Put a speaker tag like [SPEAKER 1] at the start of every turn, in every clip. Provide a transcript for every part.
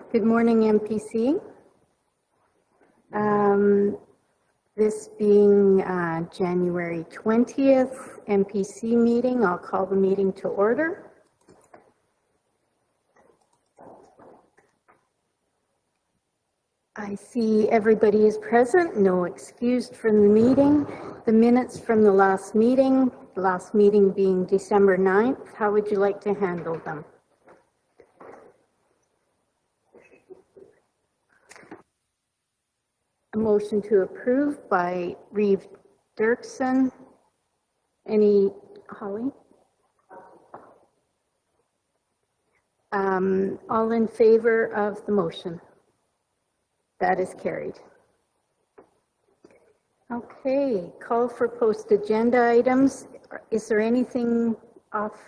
[SPEAKER 1] Good morning, MPC. This being January 20th MPC meeting, I'll call the meeting to order. I see everybody is present, no excused from the meeting. The minutes from the last meeting being December 9th, how would you like to handle them? A motion to approve by Reeve Dirksen. Any, Holly? All in favor of the motion? That is carried. Okay, call for post agenda items. Is there anything off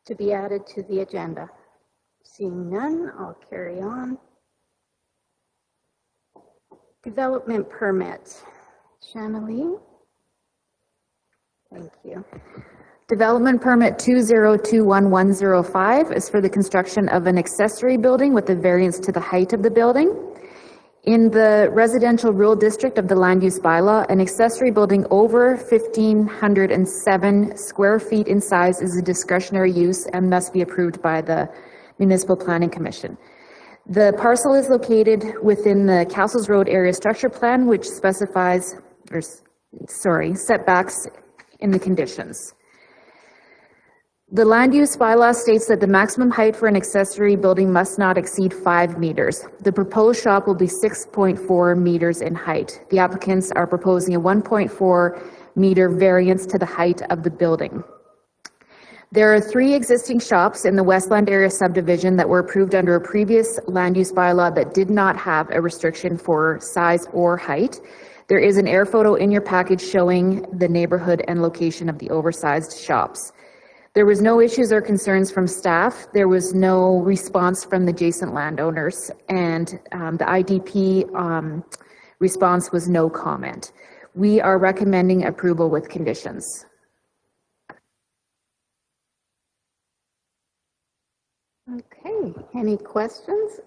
[SPEAKER 1] to be added to the agenda? Seeing none, I'll carry on. Development permit. Shannalee? Thank you.
[SPEAKER 2] Development permit 2021-105 is for the construction of an accessory building with a variance to the height of the building. In the residential rural district of the land use bylaw, an accessory building over 1,507 square feet in size is a discretionary use and must be approved by the Municipal Planning Commission. The parcel is located within the Castles Road Area Structure Plan, which specifies, setbacks in the conditions. The land use bylaw states that the maximum height for an accessory building must not exceed 5 meters. The proposed shop will be 6.4 meters in height. The applicants are proposing a 1.4 meter variance to the height of the building. There are 3 existing shops in the Westland area subdivision that were approved under a previous land use bylaw that did not have a restriction for size or height. There is an air photo in your package showing the neighborhood and location of the oversized shops. There was no issues or concerns from staff. There was no response from the adjacent landowners, and the IDP response was no comment. We are recommending approval with conditions.
[SPEAKER 1] Okay, any questions?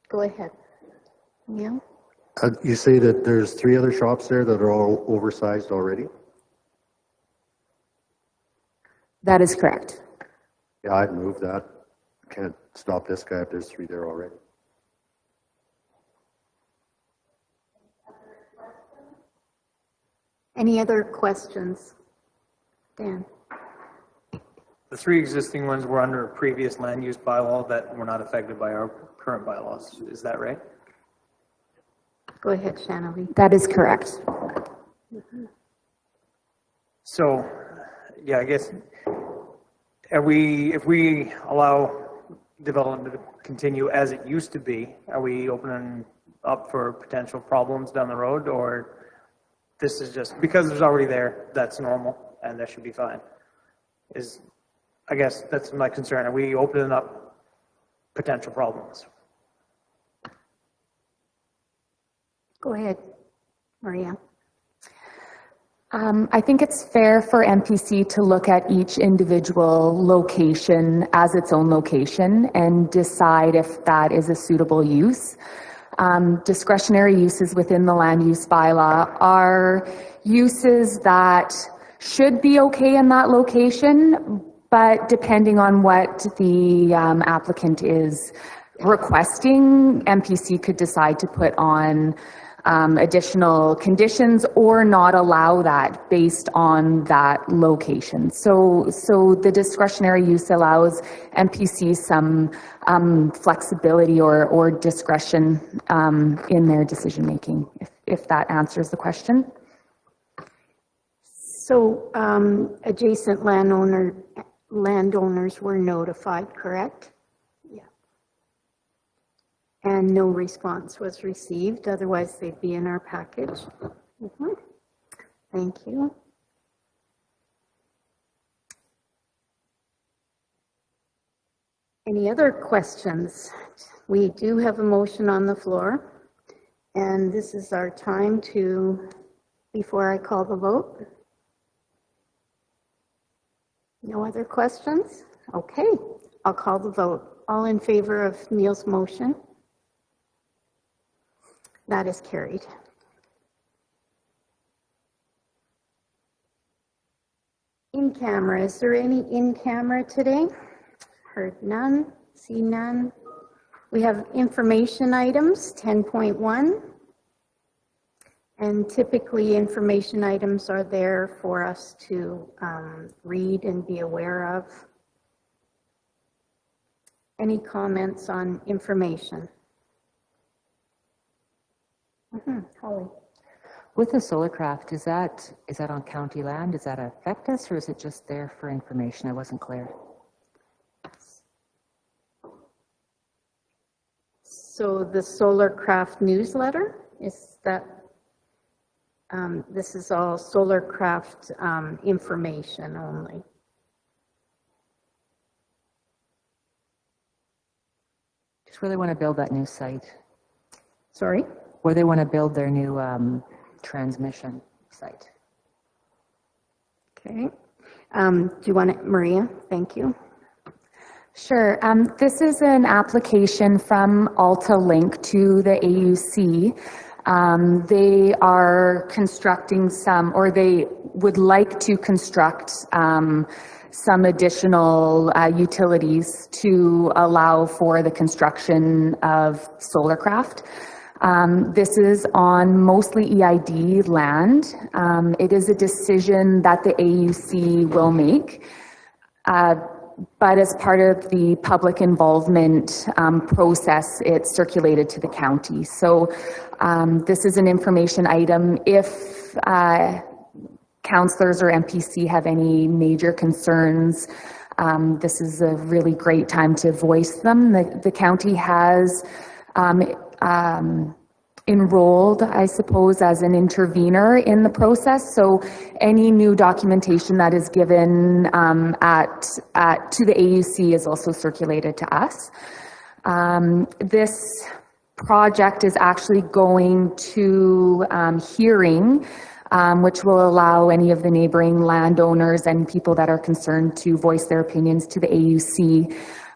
[SPEAKER 1] Go ahead. Yeah.
[SPEAKER 3] You say that there's 3 other shops there that are all oversized already?
[SPEAKER 2] That is correct.
[SPEAKER 3] Yeah, I'd move that. Can't stop this guy if there's 3 there already.
[SPEAKER 1] Any other questions? Dan?
[SPEAKER 4] The 3 existing ones were under a previous land use bylaw that were not affected by our current bylaws. Is that right?
[SPEAKER 1] Go ahead, Shannalee.
[SPEAKER 2] That is correct.
[SPEAKER 4] So, yeah, I guess, if we allow development to continue as it used to be, are we opening up for potential problems down the road, or this is just, because it's already there, that's normal, and that should be fine? I guess that's my concern. Are we opening up potential problems?
[SPEAKER 1] Go ahead, Maria.
[SPEAKER 2] I think it's fair for MPC to look at each individual location as its own location and decide if that is a suitable use. Discretionary uses within the land use bylaw are uses that should be okay in that location, but depending on what the applicant is requesting, MPC could decide to put on additional conditions or not allow that based on that location. So the discretionary use allows MPC some flexibility or discretion in their decision making, if that answers the question.
[SPEAKER 1] So adjacent landowners were notified, correct? Yeah. And no response was received, otherwise they'd be in our package. Thank you. Any other questions? We do have a motion on the floor, and this is our time to, before I call the vote. No other questions? Okay, I'll call the vote. All in favor of Neil's motion? That is carried. In camera, is there any in camera today? Heard none, see none. We have information items, 10.1. And typically information items are there for us to read and be aware of. Any comments on information? Holly.
[SPEAKER 5] With the solar craft, is that on county land? Does that affect us, or is it just there for information? I wasn't clear.
[SPEAKER 1] So the Solar Craft newsletter, is that, this is all Solar Craft information only.
[SPEAKER 5] Just where they want to build that new site,
[SPEAKER 1] Sorry?
[SPEAKER 5] where they want to build their new transmission site.
[SPEAKER 1] Okay. Do you want it, Maria? Thank you.
[SPEAKER 2] Sure. This is an application from AltaLink to the AUC. They are constructing or they would like to construct some additional utilities to allow for the construction of solar craft. This is on mostly EID land. It is a decision that the AUC will make. But as part of the public involvement process, it's circulated to the county. So this is an information item. If councillors or MPC have any major concerns, this is a really great time to voice them. The county has enrolled, I suppose, as an intervener in the process. So any new documentation that is given to the AUC is also circulated to us. This project is actually going to hearing, which will allow any of the neighboring landowners and people that are concerned to voice their opinions to the AUC.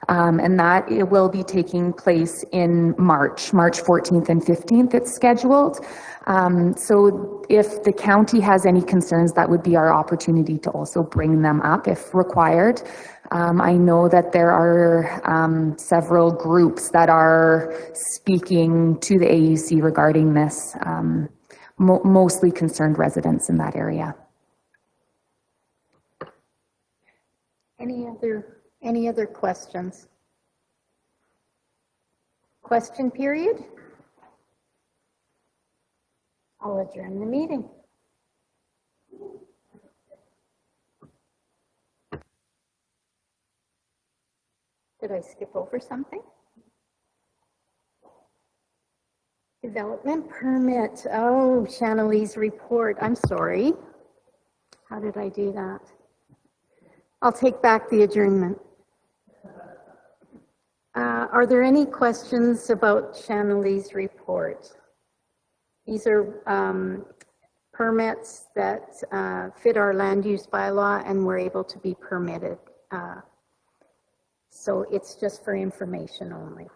[SPEAKER 2] And that it will be taking place in March 14th and 15th, it's scheduled. So if the county has any concerns, that would be our opportunity to also bring them up if required. I know that there are several groups that are speaking to the AUC regarding this, mostly concerned residents in that area.
[SPEAKER 1] Any other questions? Question period? I'll adjourn the meeting. Did I skip over something? Development permit. Oh, Chanelise report. I'm sorry. How did I do that? I'll take back the adjournment. Are there any questions about Chanelise report? These are permits that fit our land use bylaw and were able to be permitted. So it's just for information only.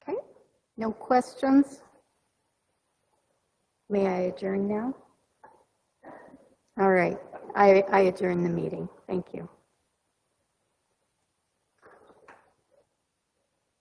[SPEAKER 1] Okay, no questions? May I adjourn now? All right, I adjourn the meeting. Thank you.